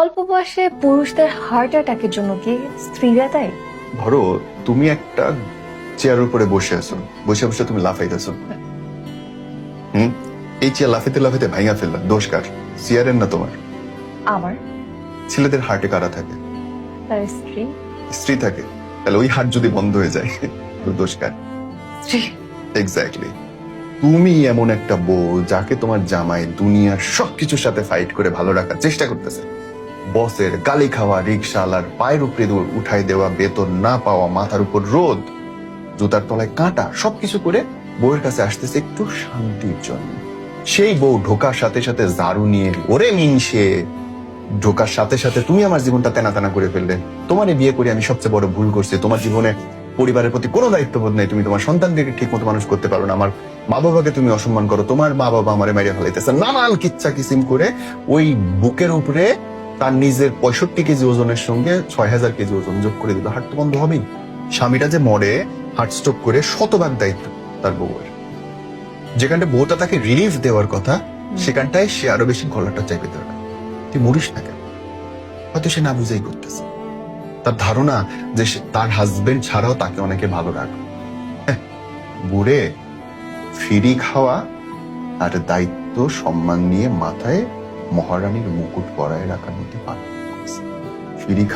অল্প বয়সে পুরুষদের হার্ট অ্যাটাকের জন্য কি স্ত্রীরা দায়ী? ধরো তুমি একটা চেয়ারের উপরে বসে আছো, বসে বসে তুমি লাফাইতেছো। এই চেয়ার লাফাইতে লাফাইতে ভাঙা ফেললা, দোষ কার? চেয়ারের না তোমার? আমার। ছেলেদের হার্টে কারা থাকে? তার স্ত্রী। স্ত্রী থাকে, তাহলে ওই হার্ট যদি বন্ধ হয়ে যায় তো দোষ কার? স্ত্রী। এক্স্যাক্টলি। তুমি এমন একটা বউ যাকে তোমার জামাই দুনিয়ার সবকিছুর সাথে ফাইট করে ভালো রাখার চেষ্টা করতেছে, বসের গালি খাওয়া, রিক্সাওয়ালার পায়ের উপরে উঠাই দেওয়া, বেতন না পাওয়া, মাথার উপর রোদ, জুতার তলায় কাঁটা, সবকিছু করে বউয়ের কাছে আসতেছে একটু শান্তির জন্য। সেই বউ ঢোকার সাথে সাথে ঝাড়ু নিয়ে, ওরে মিনসে, ঢোকার সাথে সাথে তুমি আমার জীবনটা তেনা তেনা করে ফেললে, তোমার বিয়ে করে আমি সবচেয়ে বড় ভুল করছি, তোমার জীবনে পরিবারের প্রতি কোনো দায়িত্ববোধ নেই, তুমি তোমার সন্তানদেরকে ঠিক মতো মানুষ করতে পারো না, আমার মা বাবাকে তুমি অসম্মান করো, তোমার মা বাবা আমারে মারিয়া ফেলাইতেছে, নানান কিচ্ছা কিসিম করে ওই বুকের উপরে তার নিজের 65 কেজি ওজনের সঙ্গে 6000 কেজি ওজন যোগ করে দিল। হার্ট তো বন্ধ হবেই। স্বামীটা যে মরে হার্ট স্ট্রোক করে, শতভাগ দায়িত্ব তার বউয়ের। যেখানটা বউটা তাকে রিলিফ দেওয়ার কথা, সেখানটায় সে আরো বেশি গলাটা চাইপে দেওয়া। তুই মরিস না কেন? হয়তো সে না বুঝেই করতেছে। তার ধারণা যে তার হাজবেন্ড ছাড়াও তাকে অনেকে ভালো রাখবে। বুড়ে ফিরি খাওয়া আর দায়িত্ব সম্মান নিয়ে মাথায় মহারানীর মুকুট পরায় রাখার মধ্যে পার্থক্য আছে। ফিরি খাওয়া